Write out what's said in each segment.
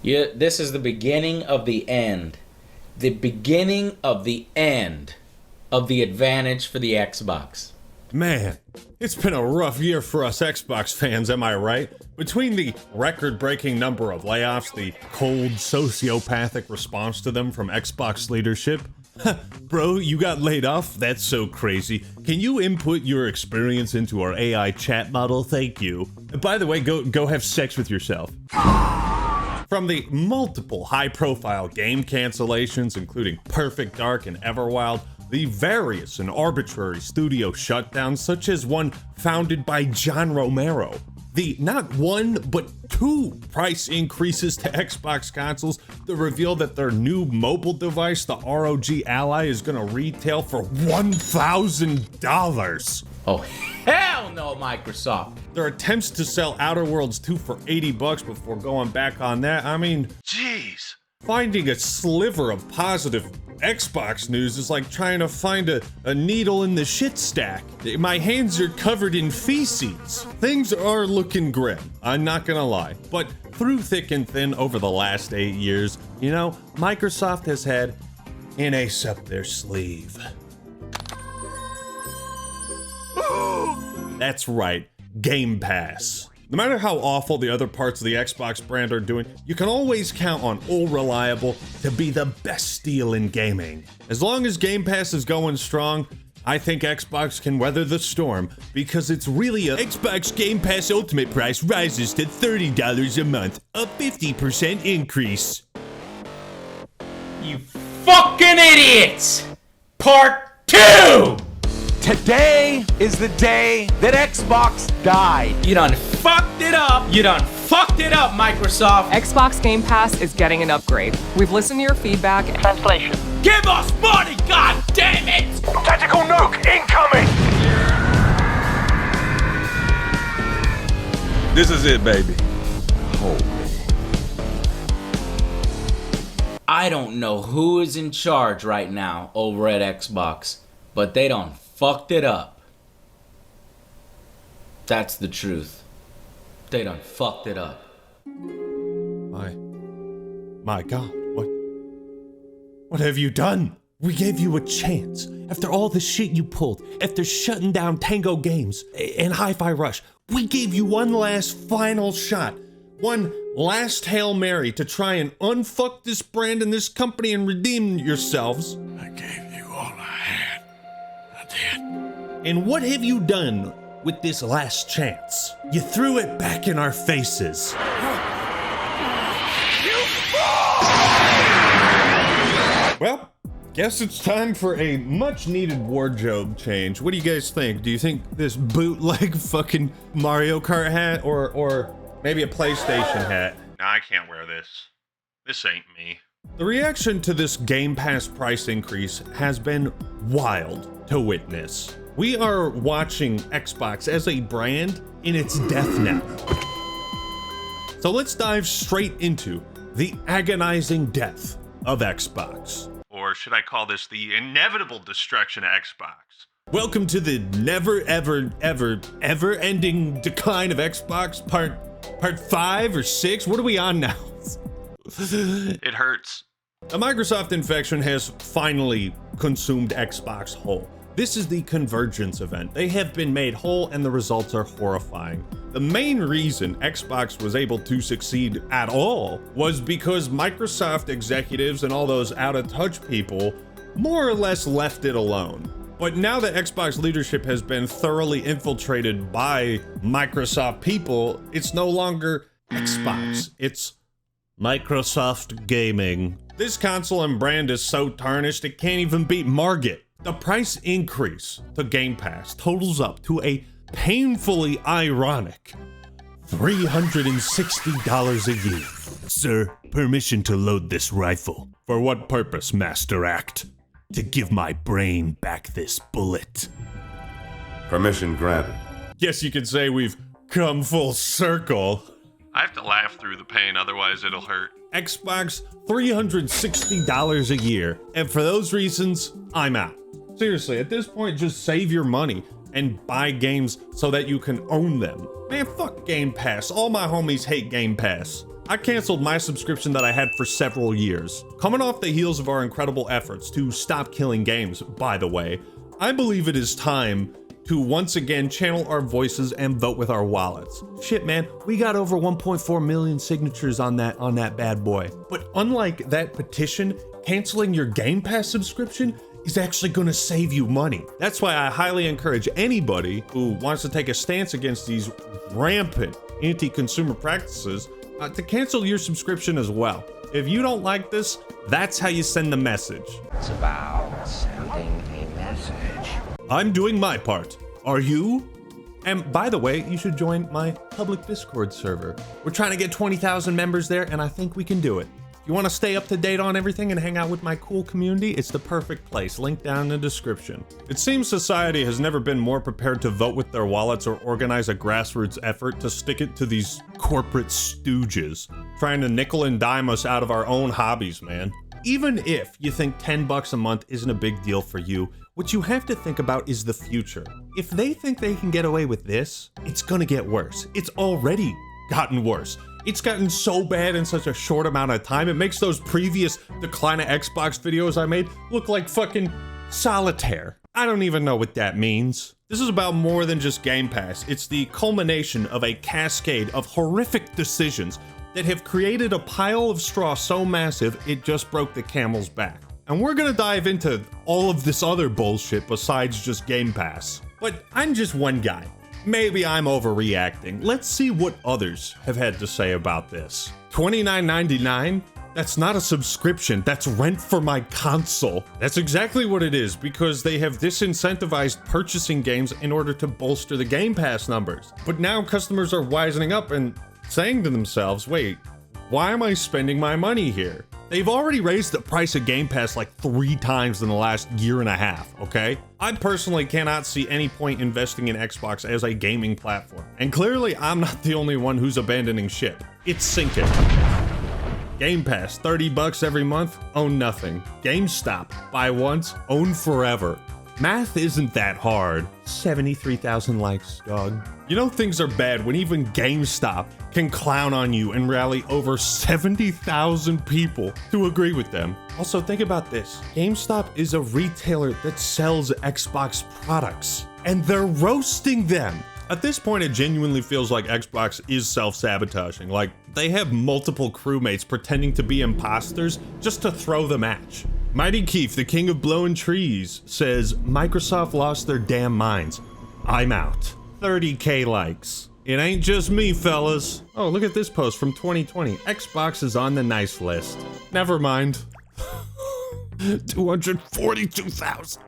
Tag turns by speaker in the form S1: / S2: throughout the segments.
S1: This is the beginning of the end. The beginning of the end of the advantage for the Xbox.
S2: Man, it's been a rough year for us Xbox fans, am I right? Between the record-breaking number of layoffs, the cold, sociopathic response to them from Xbox leadership. Bro, you got laid off? That's so crazy. Can you input your experience into our AI chat model? Thank you. And by the way, go have sex with yourself. From the multiple high-profile game cancellations, including Perfect Dark and Everwild, the various and arbitrary studio shutdowns, such as one founded by John Romero, the not one, but two price increases to Xbox consoles, the reveal that their new mobile device, the ROG Ally, is gonna retail for $1,000.
S1: Oh, hell no, Microsoft.
S2: Their attempts to sell Outer Worlds 2 for $80 before going back on that, I mean, jeez. Finding a sliver of positive Xbox news is like trying to find a needle in the shit stack. My hands are covered in feces. Things are looking grim, I'm not gonna lie. But through thick and thin over the last 8 years, you know, Microsoft has had an ace up their sleeve. That's right, Game Pass. No matter how awful the other parts of the Xbox brand are doing, you can always count on All Reliable to be the best deal in gaming. As long as Game Pass is going strong, I think Xbox can weather the storm, because it's really a Xbox Game Pass Ultimate price rises to $30 a month, a 50% increase.
S1: You fucking idiots! Part 2!
S3: Today is the day that Xbox died.
S1: You done fucked it up! You done fucked it up, Microsoft!
S4: Xbox Game Pass is getting an upgrade. We've listened to your feedback.
S5: Translation.
S1: Give us money, god damn it!
S3: Tactical nuke incoming!
S6: This is it, baby. Holy.
S1: I don't know who is in charge right now over at Xbox, but they done fucked it up. That's the truth. They done fucked it up.
S2: My God, what have you done? We gave you a chance. After all the shit you pulled, after shutting down Tango Games and Hi-Fi Rush, we gave you one last final shot. One last Hail Mary to try and unfuck this brand and this company and redeem yourselves.
S6: I gave you all I had. I did.
S2: And what have you done with this last chance? You threw it back in our faces. Well, guess it's time for a much-needed wardrobe change. What do you guys think? Do you think this bootleg fucking Mario Kart hat or maybe a PlayStation hat?
S7: No, I can't wear this. This ain't me.
S2: The reaction to this Game Pass price increase has been wild to witness. We are watching Xbox as a brand in its death knell. So let's dive straight into the agonizing death of Xbox.
S7: Or should I call this the inevitable destruction of Xbox?
S2: Welcome to the never ever ending decline of Xbox part 5 or 6. What are we on now?
S7: It hurts.
S2: A Microsoft infection has finally consumed Xbox whole. This is the Convergence event. They have been made whole and the results are horrifying. The main reason Xbox was able to succeed at all was because Microsoft executives and all those out-of-touch people more or less left it alone. But now that Xbox leadership has been thoroughly infiltrated by Microsoft people, it's no longer Xbox, it's Microsoft Gaming. This console and brand is so tarnished it can't even beat Margit. The price increase to Game Pass totals up to a painfully ironic $360 a year. Sir, permission to load this rifle. For what purpose, Master Act? To give my brain back this bullet.
S6: Permission granted.
S2: Guess you could say we've come full circle.
S7: I have to laugh through the pain, otherwise it'll hurt.
S2: Xbox, $360 a year. And for those reasons, I'm out. Seriously, at this point, just save your money and buy games so that you can own them. Man, fuck Game Pass. All my homies hate Game Pass. I canceled my subscription that I had for several years. Coming off the heels of our incredible efforts to stop killing games, by the way, I believe it is time to once again channel our voices and vote with our wallets. Shit, man, we got over 1.4 million signatures on that bad boy. But unlike that petition, canceling your Game Pass subscription is actually gonna save you money. That's why I highly encourage anybody who wants to take a stance against these rampant anti-consumer practices to cancel your subscription as well. If you don't like this, that's how you send the message.
S5: It's about sending a message.
S2: I'm doing my part. Are you? And by the way, you should join my public Discord server. We're trying to get 20,000 members there, and I think we can do it. If you want to stay up to date on everything and hang out with my cool community, it's the perfect place. Link down in the description. It seems society has never been more prepared to vote with their wallets or organize a grassroots effort to stick it to these corporate stooges, trying to nickel and dime us out of our own hobbies, man. Even if you think $10 a month isn't a big deal for you, what you have to think about is the future. If they think they can get away with this, it's gonna get worse. It's already gotten worse. It's gotten so bad in such a short amount of time, it makes those previous Decline of Xbox videos I made look like fucking solitaire. I don't even know what that means. This is about more than just Game Pass. It's the culmination of a cascade of horrific decisions that have created a pile of straw so massive it just broke the camel's back. And we're gonna dive into all of this other bullshit besides just Game Pass. But I'm just one guy. Maybe I'm overreacting. Let's see what others have had to say about this. $29.99? That's not a subscription, that's rent for my console. That's exactly what it is, because they have disincentivized purchasing games in order to bolster the Game Pass numbers. But now customers are wisening up and saying to themselves, wait, why am I spending my money here? They've already raised the price of Game Pass like 3 times in the last year and a half, okay? I personally cannot see any point investing in Xbox as a gaming platform. And clearly, I'm not the only one who's abandoning ship. It's sinking. Game Pass, $30 every month, own nothing. GameStop, buy once, own forever. Math isn't that hard. 73,000 likes, dog. You know things are bad when even GameStop can clown on you and rally over 70,000 people to agree with them. Also, think about this. GameStop is a retailer that sells Xbox products, and they're roasting them. At this point, it genuinely feels like Xbox is self-sabotaging. Like, they have multiple crewmates pretending to be imposters just to throw the match. Mighty Keith, the king of blowing trees, says, Microsoft lost their damn minds. I'm out. 30K likes. It ain't just me, fellas. Oh, look at this post from 2020. Xbox is on the nice list. Never mind. 242,000.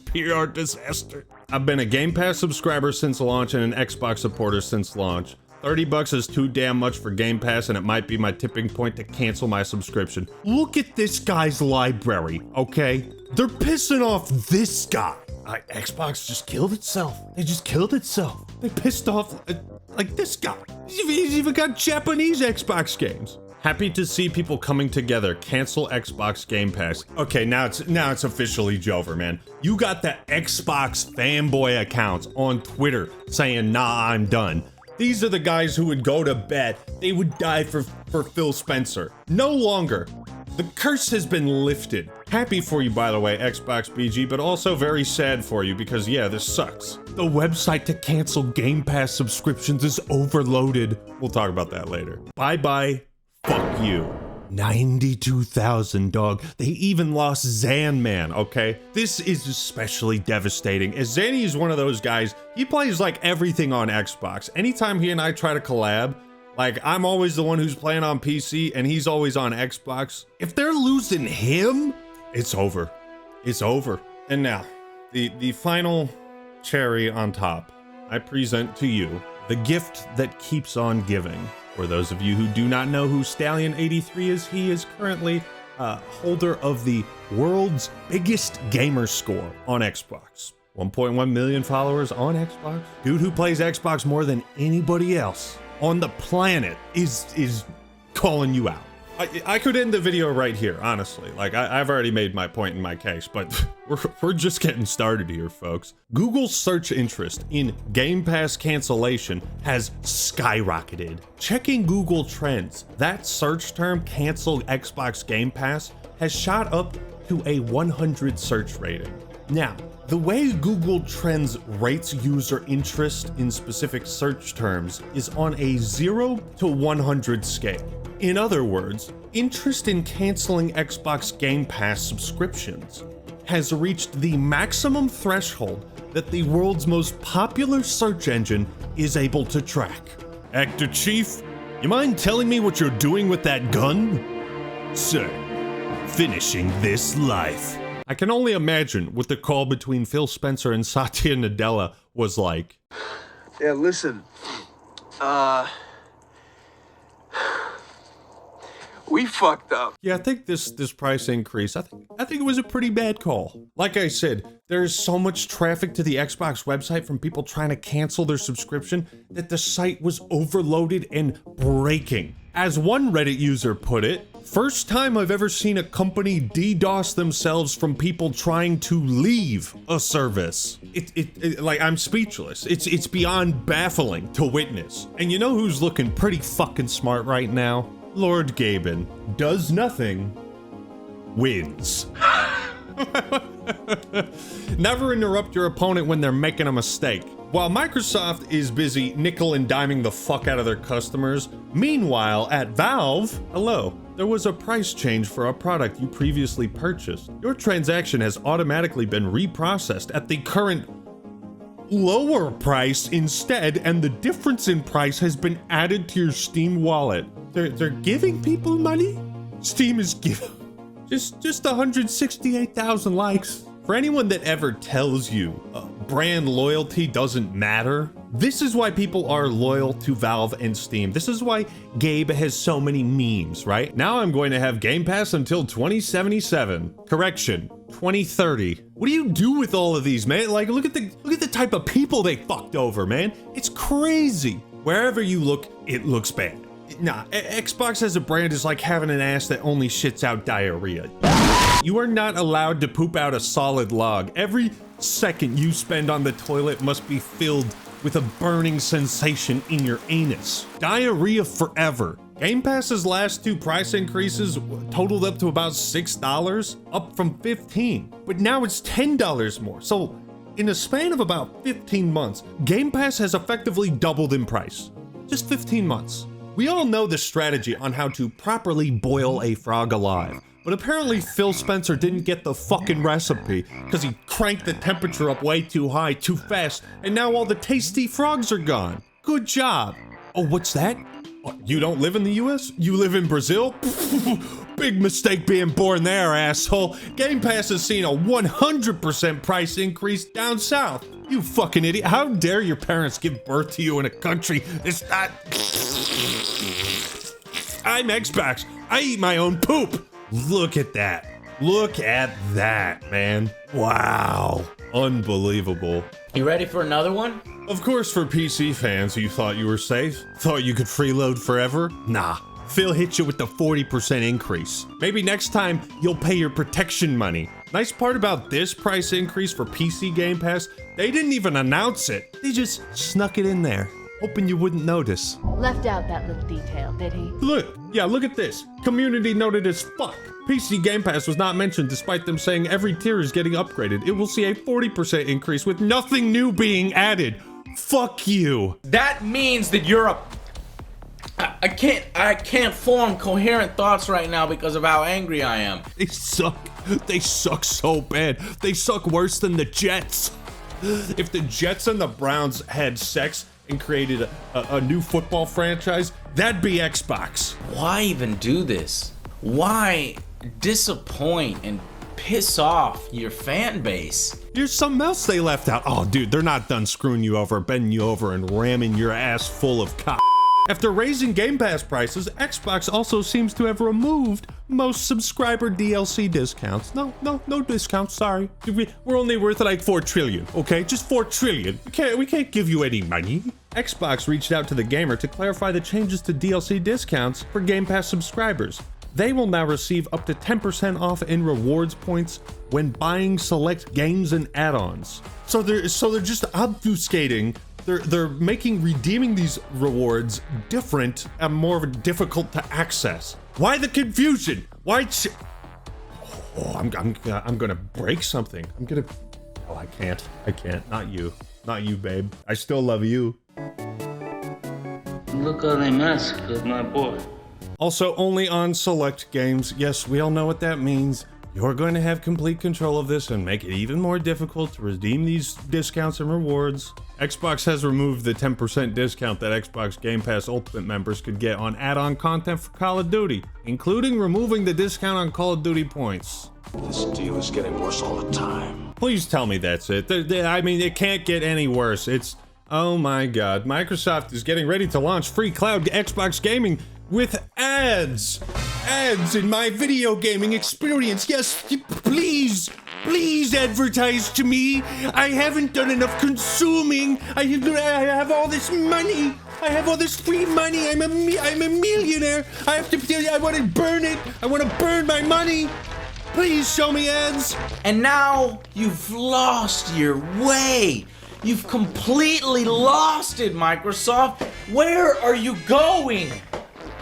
S2: PR disaster. I've been a Game Pass subscriber since launch and an Xbox supporter since launch. $30 is too damn much for Game Pass, and it might be my tipping point to cancel my subscription. Look at this guy's library, okay? They're pissing off this guy. Xbox just killed itself. They just killed itself. They pissed off like this guy. He's even got Japanese Xbox games. Happy to see people coming together. Cancel Xbox Game Pass. Okay, now it's officially Jover, man. You got the Xbox fanboy accounts on Twitter saying, nah, I'm done. These are the guys who would go to bed. They would die for Phil Spencer. No longer. The curse has been lifted. Happy for you, by the way, Xbox BG, but also very sad for you because, yeah, this sucks. The website to cancel Game Pass subscriptions is overloaded. We'll talk about that later. Bye-bye. Fuck you. 92,000, dog. They even lost Zanman, okay? This is especially devastating, as Zanny is one of those guys, he plays like everything on Xbox. Anytime he and I try to collab, like, I'm always the one who's playing on PC, and he's always on Xbox. If they're losing him, it's over. It's over. And now, the final cherry on top, I present to you the gift that keeps on giving. For those of you who do not know who Stallion83 is, he is currently holder of the world's biggest gamer score on Xbox. 1.1 million followers on Xbox. Dude who plays Xbox more than anybody else on the planet is calling you out. I could end the video right here, honestly. Like, I've already made my point in my case, but we're just getting started here, folks. Google's search interest in Game Pass cancellation has skyrocketed. Checking Google Trends, that search term, cancel Xbox Game Pass, has shot up to a 100 search rating. Now, the way Google Trends rates user interest in specific search terms is on a 0 to 100 scale. In other words, interest in canceling Xbox Game Pass subscriptions has reached the maximum threshold that the world's most popular search engine is able to track. Actor Chief, you mind telling me what you're doing with that gun? Sir, finishing this life. I can only imagine what the call between Phil Spencer and Satya Nadella was like.
S8: Yeah, listen, we fucked up.
S2: Yeah, I think this price increase, I think it was a pretty bad call. Like I said, there's so much traffic to the Xbox website from people trying to cancel their subscription that the site was overloaded and breaking. As one Reddit user put it, first time I've ever seen a company DDoS themselves from people trying to leave a service. Like, I'm speechless. It's beyond baffling to witness. And you know who's looking pretty fucking smart right now? Lord Gaben. Does nothing, wins. Never interrupt your opponent when they're making a mistake. While Microsoft is busy nickel and diming the fuck out of their customers, meanwhile at Valve, hello, there was a price change for a product you previously purchased. Your transaction has automatically been reprocessed at the current lower price instead, and the difference in price has been added to your Steam wallet. They're giving people money? Steam is giving just 168,000 likes. For anyone that ever tells you brand loyalty doesn't matter, this is why people are loyal to Valve and Steam. This is why Gabe has so many memes, right? Now I'm going to have Game Pass until 2077. Correction, 2030. What do you do with all of these, man? Like, look at the type of people they fucked over, man. It's crazy. Wherever you look, it looks bad. Nah, Xbox as a brand is like having an ass that only shits out diarrhea. You are not allowed to poop out a solid log. Every second you spend on the toilet must be filled with a burning sensation in your anus. Diarrhea forever. Game Pass's last two price increases totaled up to about $6, up from $15. But now it's $10 more. So in a span of about 15 months, Game Pass has effectively doubled in price. Just 15 months. We all know the strategy on how to properly boil a frog alive. But apparently Phil Spencer didn't get the fucking recipe because he cranked the temperature up way too high, too fast, and now all the tasty frogs are gone. Good job. Oh, what's that? You don't live in the US? You live in Brazil? Big mistake being born there, asshole. Game Pass has seen a 100% price increase down south. You fucking idiot. How dare your parents give birth to you in a country that's not... I'm Xbox. I eat my own poop. Look at that. Look at that, man. Wow. Unbelievable.
S1: You ready for another one?
S2: Of course, for PC fans, you thought you were safe? Thought you could freeload forever? Nah. Phil hit you with the 40% increase. Maybe next time you'll pay your protection money. Nice part about this price increase for PC Game Pass, they didn't even announce it. They just snuck it in there, hoping you wouldn't notice.
S9: Left out that little detail, did he?
S2: Look, yeah, look at this. Community noted as fuck. PC Game Pass was not mentioned despite them saying every tier is getting upgraded. It will see a 40% increase with nothing new being added. Fuck you.
S1: That means that you're a... I can't form coherent thoughts right now because of how angry I am.
S2: They suck. They suck so bad. They suck worse than the Jets. If the Jets and the Browns had sex and created a new football franchise, that'd be Xbox.
S1: Why even do this? Why disappoint and piss off your fan base?
S2: There's something else they left out. Oh, dude, they're not done screwing you over, bending you over, and ramming your ass full of cock. After raising Game Pass prices, Xbox also seems to have removed most subscriber DLC discounts. No discounts, sorry. We're only worth like 4 trillion, okay? Just 4 trillion. We can't give you any money. Xbox reached out to the gamer to clarify the changes to DLC discounts for Game Pass subscribers. they will now receive up to 10% off in rewards points when buying select games and add-ons. So they're just obfuscating. They're making redeeming these rewards different and more difficult to access. Why the confusion? Why? I'm gonna break something. Oh, I can't. Not you, babe. I still love you.
S10: Look how they massacred my boy.
S2: Also, only on select games. Yes, we all know what that means. You're going to have complete control of this and make it even more difficult to redeem these discounts and rewards. Xbox has removed the 10% discount that Xbox Game Pass Ultimate members could get on add-on content for Call of Duty, including removing the discount on Call of Duty points.
S6: This deal is getting worse all the time.
S2: Please tell me that's it. I mean, it can't get any worse. Oh my god. Microsoft is getting ready to launch free cloud Xbox gaming with ads. Ads in my video gaming experience. Yes, please advertise to me. I haven't done enough consuming. I have all this money. I have all this free money. I'm a millionaire. I want to burn it. I want to burn my money. Please show me ads.
S1: And now you've lost your way. You've completely lost it, Microsoft. Where are you going?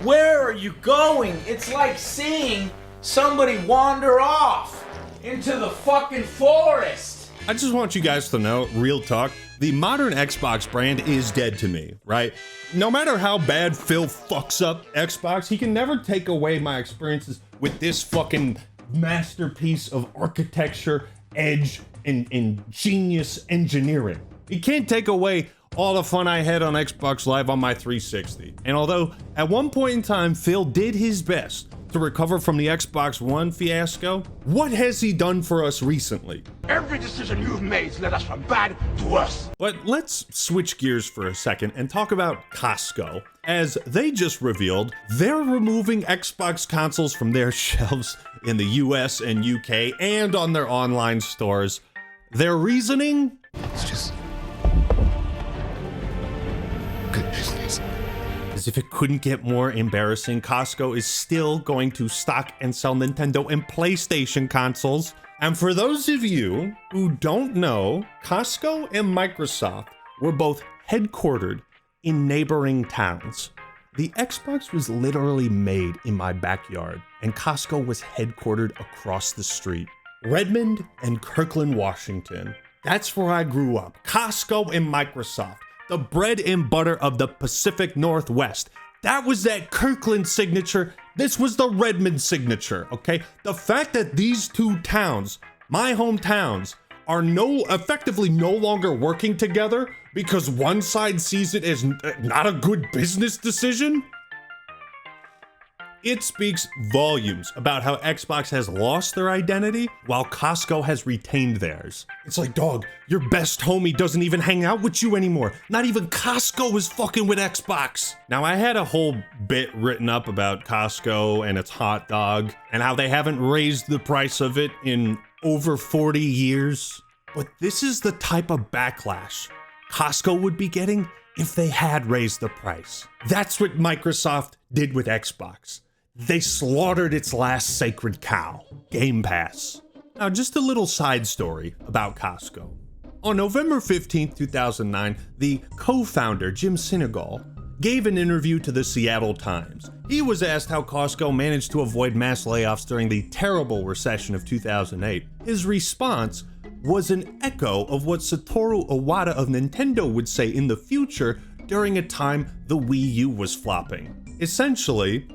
S1: Where are you going? It's like seeing somebody wander off into the fucking forest.
S2: I just want you guys to know, real talk, the modern Xbox brand is dead to me, right? No matter how bad Phil fucks up Xbox, he can never take away my experiences with this fucking masterpiece of architecture, edge, and genius engineering. He can't take away all the fun I had on Xbox Live on my 360. And although at one point in time Phil did his best to recover from the Xbox One fiasco, what has he done for us recently?
S6: Every decision you've made led us from bad to worse.
S2: But let's switch gears for a second and talk about Costco, as they just revealed they're removing Xbox consoles from their shelves in the US and UK and on their online stores. Their reasoning?
S6: It's just good business.
S2: As if it couldn't get more embarrassing, Costco is still going to stock and sell Nintendo and PlayStation consoles. And for those of you who don't know, Costco and Microsoft were both headquartered in neighboring towns. The Xbox was literally made in my backyard, and Costco was headquartered across the street. Redmond and Kirkland, Washington. That's where I grew up. Costco and Microsoft. The bread and butter of the Pacific Northwest. That was that Kirkland signature. This was the Redmond signature, okay? The fact that these two towns, my hometowns, are effectively no longer working together because one side sees it as not a good business decision, it speaks volumes about how Xbox has lost their identity while Costco has retained theirs. It's like, dog, your best homie doesn't even hang out with you anymore. Not even Costco is fucking with Xbox. Now, I had a whole bit written up about Costco and its hot dog and how they haven't raised the price of it in over 40 years. But this is the type of backlash Costco would be getting if they had raised the price. That's what Microsoft did with Xbox. They slaughtered its last sacred cow, Game Pass. Now, just a little side story about Costco. On November 15th, 2009, the co-founder, Jim Sinegal, gave an interview to the Seattle Times. He was asked how Costco managed to avoid mass layoffs during the terrible recession of 2008. His response was an echo of what Satoru Iwata of Nintendo would say in the future during a time the Wii U was flopping. Essentially,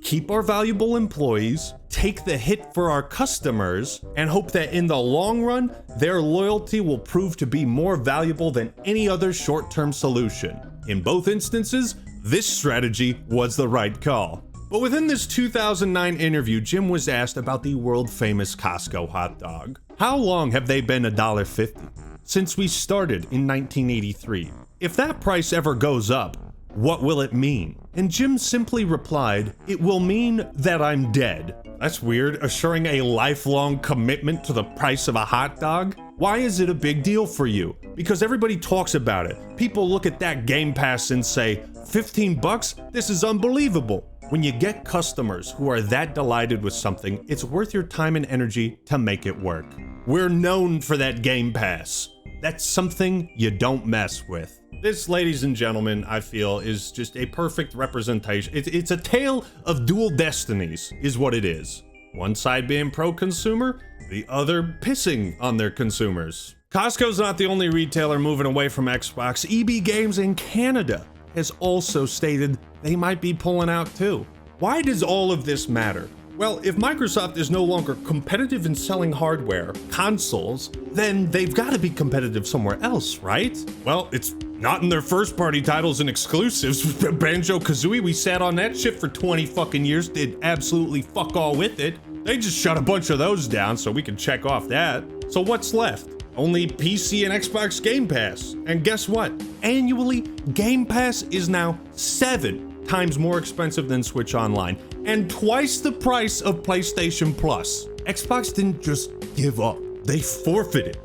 S2: keep our valuable employees, take the hit for our customers, and hope that in the long run, their loyalty will prove to be more valuable than any other short-term solution. In both instances, this strategy was the right call. But within this 2009 interview, Jim was asked about the world-famous Costco hot dog. How long have they been $1.50? Since we started in 1983. If that price ever goes up, what will it mean? And Jim simply replied, "It will mean that I'm dead." That's weird, assuring a lifelong commitment to the price of a hot dog? Why is it a big deal for you? Because everybody talks about it. People look at that Game Pass and say, $15? This is unbelievable. When you get customers who are that delighted with something, it's worth your time and energy to make it work. We're known for that Game Pass. That's something you don't mess with. This, ladies and gentlemen, I feel is just a perfect representation. It's a tale of dual destinies, is what it is. One side being pro-consumer, the other pissing on their consumers. Costco's not the only retailer moving away from Xbox. EB Games in Canada has also stated they might be pulling out too. Why does all of this matter? Well, if Microsoft is no longer competitive in selling hardware, consoles, then they've got to be competitive somewhere else, right? Well, it's not in their first-party titles and exclusives. Banjo-Kazooie, we sat on that shit for 20 fucking years, did absolutely fuck all with it. They just shut a bunch of those down so we can check off that. So what's left? Only PC and Xbox Game Pass. And guess what? Annually, Game Pass is now 7 times more expensive than Switch Online, and twice the price of PlayStation Plus. Xbox didn't just give up, they forfeited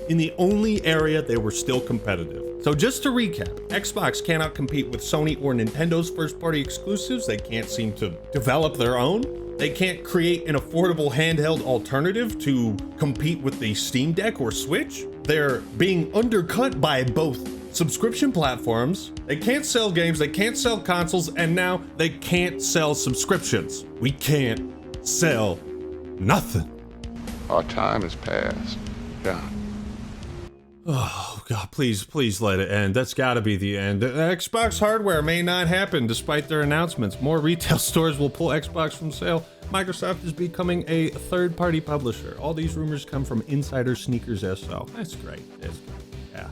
S2: in the only area they were still competitive. So just to recap, Xbox cannot compete with Sony or Nintendo's first-party exclusives. They can't seem to develop their own. They can't create an affordable handheld alternative to compete with the Steam Deck or Switch. They're being undercut by both subscription platforms. They can't sell games, they can't sell consoles, and now they can't sell subscriptions. We can't sell nothing.
S6: Our time has passed, John.
S2: Oh God, please let it end. That's gotta be the end. Xbox hardware may not happen despite their announcements. More retail stores will pull Xbox from sale. Microsoft is becoming a third-party publisher. All these rumors come from Insider Sneakers SO. That's great. That's great. Yeah.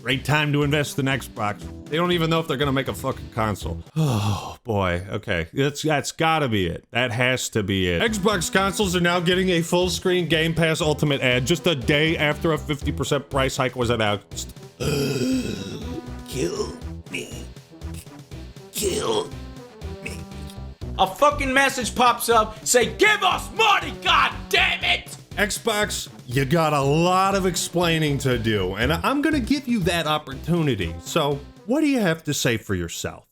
S2: Great time to invest in Xbox. They don't even know if they're gonna make a fucking console. Oh boy, okay. That's gotta be it. That has to be it. Xbox consoles are now getting a full screen Game Pass Ultimate ad just a day after a 50% price hike was announced.
S1: Kill me. Kill me. A fucking message pops up, say, give us money, god damn it!
S2: Xbox, you got a lot of explaining to do, and I'm gonna give you that opportunity. So, what do you have to say for yourself?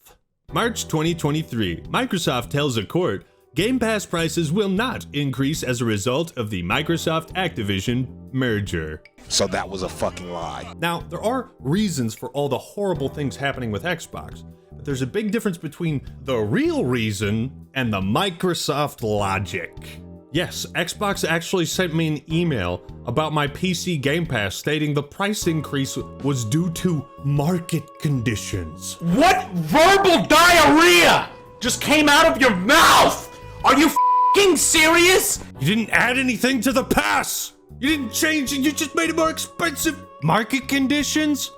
S2: March 2023, Microsoft tells a court, Game Pass prices will not increase as a result of the Microsoft-Activision merger.
S3: So that was a fucking lie.
S2: Now, there are reasons for all the horrible things happening with Xbox, but there's a big difference between the real reason and the Microsoft logic. Yes, Xbox actually sent me an email about my PC Game Pass stating the price increase was due to market conditions.
S1: What verbal diarrhea just came out of your mouth? Are you f***ing serious?
S2: You didn't add anything to the pass! You didn't change it, you just made it more expensive! Market conditions?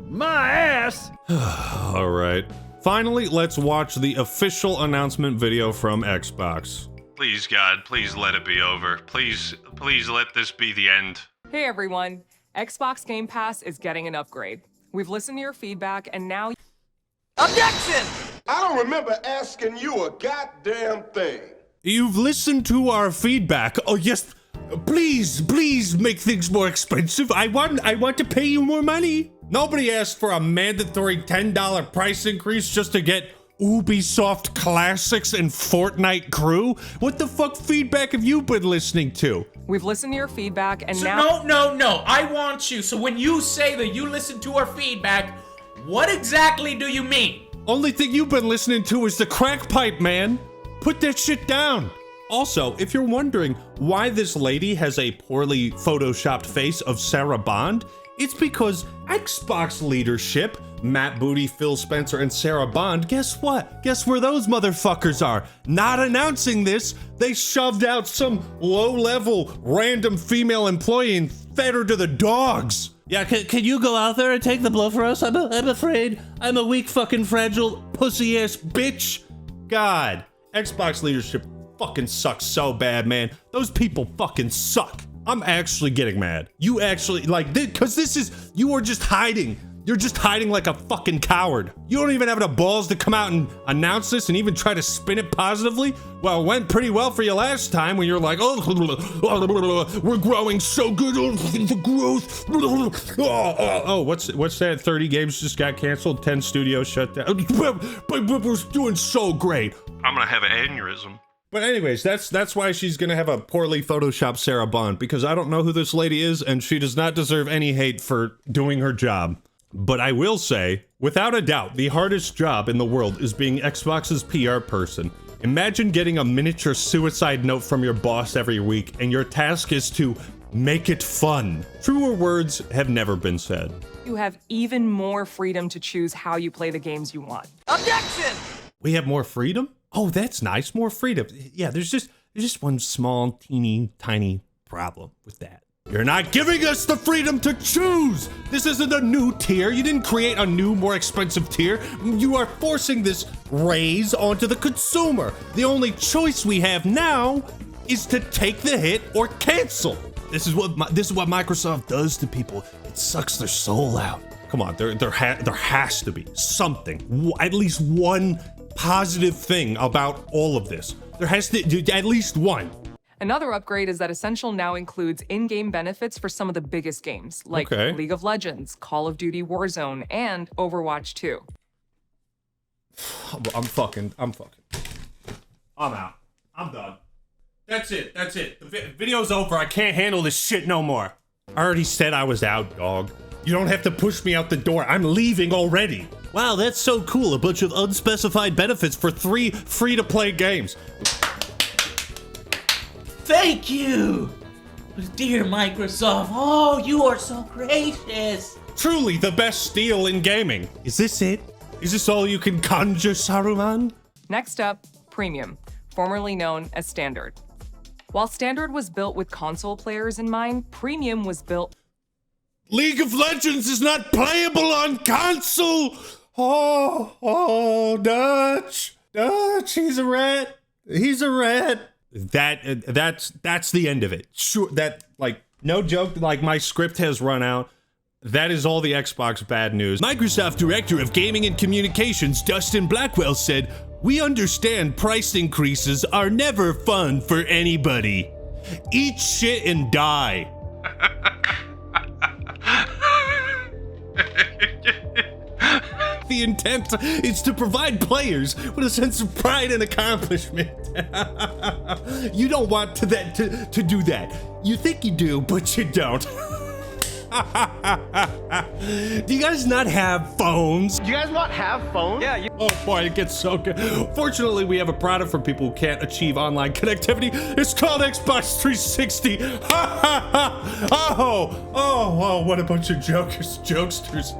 S1: My ass!
S2: Alright. Finally, let's watch the official announcement video from Xbox.
S7: Please, God, please let it be over. Please let this be the end.
S4: Hey everyone, Xbox Game Pass is getting an upgrade. We've listened to your feedback and now...
S8: Objection! I don't remember asking you a goddamn thing.
S2: You've listened to our feedback. Oh yes, please make things more expensive. I want to pay you more money. Nobody asked for a mandatory $10 price increase just to get Ubisoft Classics and Fortnite Crew? What the fuck feedback have you been listening to?
S4: We've listened to your feedback and
S1: So
S4: now...
S1: No, I want you. So when you say that you listen to our feedback, what exactly do you mean?
S2: Only thing you've been listening to is the crack pipe, man. Put that shit down. Also, if you're wondering why this lady has a poorly photoshopped face of Sarah Bond, it's because Xbox leadership, Matt Booty, Phil Spencer, and Sarah Bond, guess what? Guess where those motherfuckers are? Not announcing this, they shoved out some low-level random female employee and fed her to the dogs. Yeah, can you go out there and take the blow for us? I'm afraid I'm a weak fucking fragile pussy-ass bitch. God, Xbox leadership fucking sucks so bad, man. Those people fucking suck. I'm actually getting mad. You actually, like, because this is, you are just hiding. You're just hiding like a fucking coward. You don't even have the balls to come out and announce this and even try to spin it positively. Well, it went pretty well for you last time when you're like, oh, we're growing so good, the growth. Oh, what's that? 30 games just got canceled, 10 studios shut down. But we're doing so great.
S7: I'm gonna have an aneurysm.
S2: But anyways, that's why she's gonna have a poorly photoshopped Sarah Bond, because I don't know who this lady is, and she does not deserve any hate for doing her job. But I will say, without a doubt, the hardest job in the world is being Xbox's PR person. Imagine getting a miniature suicide note from your boss every week, and your task is to make it fun. Truer words have never been said.
S4: You have even more freedom to choose how you play the games you want.
S3: Objection!
S2: We have more freedom? Oh, that's nice, more freedom. Yeah, there's just one small, teeny, tiny problem with that. You're not giving us the freedom to choose! This isn't a new tier. You didn't create a new, more expensive tier. You are forcing this raise onto the consumer. The only choice we have now is to take the hit or cancel. This is what Microsoft does to people. It sucks their soul out. Come on, there has to be something, at least one positive thing about all of this. There has to at least one.
S4: Another upgrade is that Essential now includes in-game benefits for some of the biggest games, like League of Legends, Call of Duty Warzone, and Overwatch 2.
S2: I'm fucking. I'm out. I'm done. That's it. The video's over. I can't handle this shit no more. I already said I was out, dog. You don't have to push me out the door. I'm leaving already. Wow, that's so cool. A bunch of unspecified benefits for 3 free-to-play games.
S1: Thank you! Dear Microsoft, oh, you are so gracious!
S2: Truly the best steal in gaming. Is this it? Is this all you can conjure, Saruman?
S4: Next up, Premium, formerly known as Standard. While Standard was built with console players in mind, Premium was built...
S2: League of Legends is not playable on console! Oh, Dutch, he's a rat. That's the end of it. Sure, that, like, no joke, like, my script has run out. That is all the Xbox bad news. Microsoft Director of Gaming and Communications, Dustin Blackwell, said, "We understand price increases are never fun for anybody. Eat shit and die." The intent is to provide players with a sense of pride and accomplishment. You don't want to do that. You think you do, but you don't. Do you guys not have phones?
S3: Do you guys not have phones? Yeah,
S2: Oh boy, it gets so good. Fortunately, we have a product for people who can't achieve online connectivity. It's called Xbox 360. Oh, what a bunch of jokesters.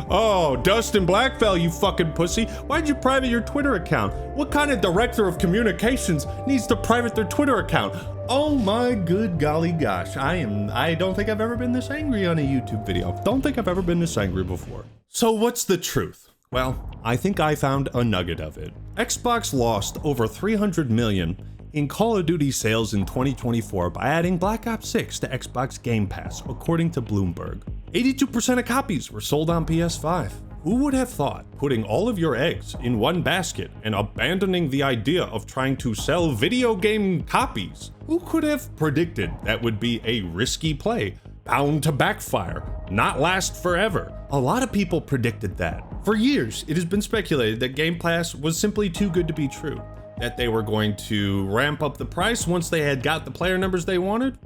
S2: Oh, Dustin Blackfell, you fucking pussy. Why'd you private your Twitter account? What kind of director of communications needs to private their Twitter account? Oh my good golly gosh, I don't think I've ever been this angry on a YouTube video. Don't think I've ever been this angry before. So what's the truth? Well, I think I found a nugget of it. Xbox lost over $300 million in Call of Duty sales in 2024 by adding Black Ops 6 to Xbox Game Pass, according to Bloomberg. 82% of copies were sold on PS5. Who would have thought putting all of your eggs in one basket and abandoning the idea of trying to sell video game copies? Who could have predicted that would be a risky play, bound to backfire, not last forever? A lot of people predicted that. For years, it has been speculated that Game Pass was simply too good to be true, that they were going to ramp up the price once they had got the player numbers they wanted,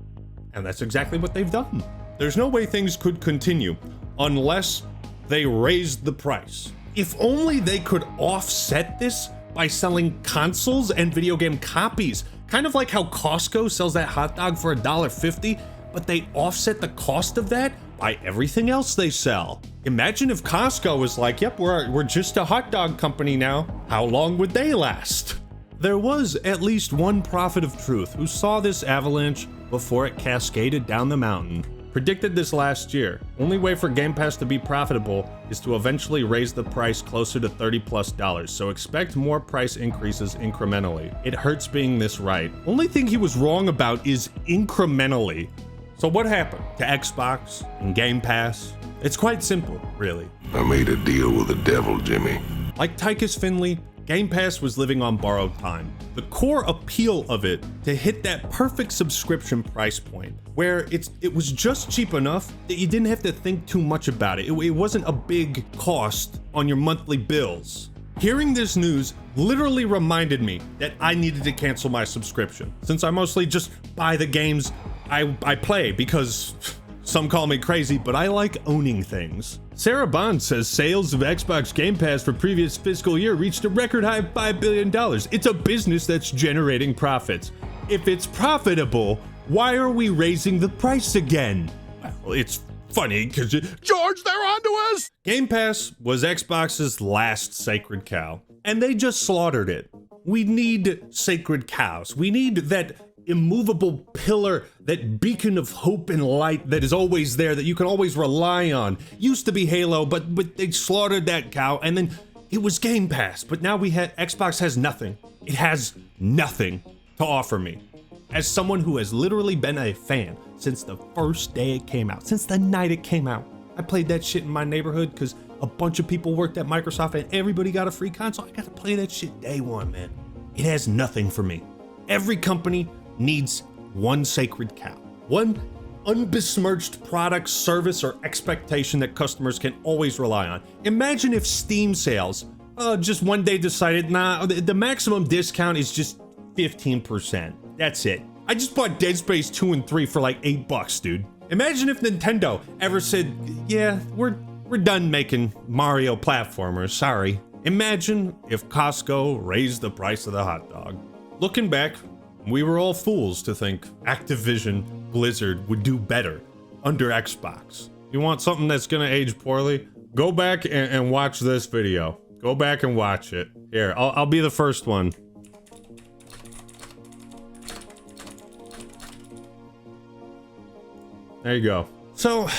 S2: and that's exactly what they've done. There's no way things could continue unless they raised the price. If only they could offset this by selling consoles and video game copies, kind of like how Costco sells that hot dog for $1.50, but they offset the cost of that by everything else they sell. Imagine if Costco was like, yep, we're just a hot dog company now. How long would they last? There was at least one prophet of truth who saw this avalanche before it cascaded down the mountain. Predicted this last year. Only way for Game Pass to be profitable is to eventually raise the price closer to $30+, so expect more price increases incrementally. It hurts being this right. Only thing he was wrong about is incrementally. So what happened to Xbox and Game Pass? It's quite simple, really.
S6: I made a deal with the devil, Jimmy.
S2: Like Tychus Finley, Game Pass was living on borrowed time. The core appeal of it to hit that perfect subscription price point where it was just cheap enough that you didn't have to think too much about it. It wasn't a big cost on your monthly bills. Hearing this news literally reminded me that I needed to cancel my subscription, since I mostly just buy the games I play because some call me crazy, but I like owning things. Sarah Bond says sales of Xbox Game Pass for previous fiscal year reached a record high of $5 billion. It's a business that's generating profits. If it's profitable, why are we raising the price again? Well, it's funny because George, they're onto us! Game Pass was Xbox's last sacred cow, and they just slaughtered it. We need sacred cows. We need that immovable pillar, that beacon of hope and light that is always there, that you can always rely on. Used to be Halo, but they slaughtered that cow, and then it was Game Pass. But now Xbox has nothing. It has nothing to offer me. As someone who has literally been a fan since the first day it came out, since the night it came out, I played that shit in my neighborhood because a bunch of people worked at Microsoft and everybody got a free console. I got to play that shit day one, man. It has nothing for me. Every company needs one sacred cow, one unbesmirched product, service, or expectation that customers can always rely on. Imagine if Steam sales just one day decided, nah, the maximum discount is just 15%. That's it. I just bought Dead Space 2 and 3 for like $8, dude. Imagine if Nintendo ever said, yeah, we're done making Mario platformers, sorry. Imagine if Costco raised the price of the hot dog. Looking back, we were all fools to think Activision Blizzard would do better under Xbox. You want something that's gonna age poorly? Go back and watch this video. Go back and watch it. Here, I'll be the first one. There you go. So,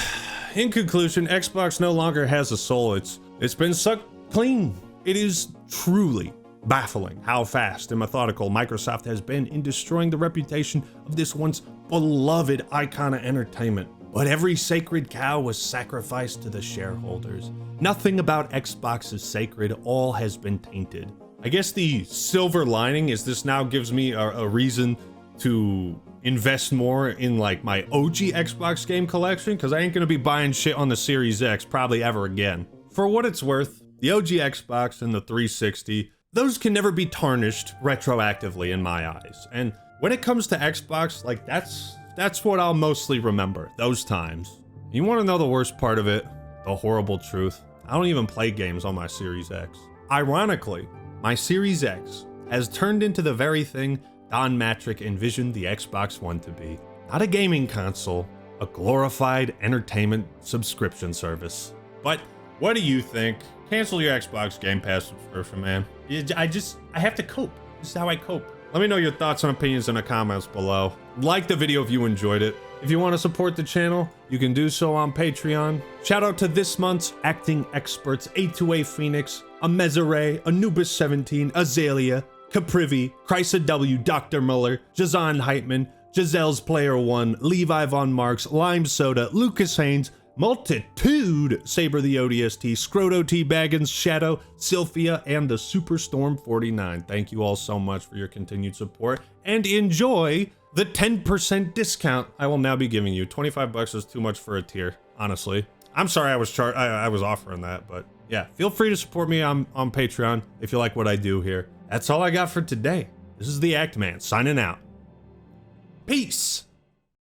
S2: in conclusion, Xbox no longer has a soul. It's been sucked clean. It is truly baffling how fast and methodical Microsoft has been in destroying the reputation of this once beloved icon of entertainment. But every sacred cow was sacrificed to the shareholders. Nothing about Xbox is sacred. All has been tainted. I guess the silver lining is this now gives me a reason to invest more in like my OG Xbox game collection, because I ain't gonna be buying shit on the Series X probably ever again. For what it's worth, the OG Xbox and the 360, those can never be tarnished retroactively in my eyes. And when it comes to Xbox, like that's what I'll mostly remember, those times. You wanna know the worst part of it? The horrible truth. I don't even play games on my Series X. Ironically, my Series X has turned into the very thing Don Matrick envisioned the Xbox One to be. Not a gaming console, a glorified entertainment subscription service. But what do you think? Cancel your Xbox Game Pass subscription, man. I have to cope. This is how I cope. Let me know your thoughts and opinions in the comments below. Like the video if you enjoyed it. If you want to support the channel, you can do so on Patreon. Shout out to this month's acting experts, A2A Phoenix, Amezere, Anubis17, Azalea, Caprivi, Chrysa W, Dr. Muller, Jazan Heitman, Giselle's Player One, Levi Von Marks, Lime Soda, Lucas Haynes, Multitude, Saber the ODST, Scroto T Baggins, Shadow, Sylphia, and the Superstorm 49. Thank you all so much for your continued support, and enjoy the 10% discount I will now be giving you. $25 is too much for a tier, honestly. I'm sorry I was offering that, but yeah, feel free to support me on Patreon if you like what I do here. That's all I got for today. This is the Act Man signing out. Peace.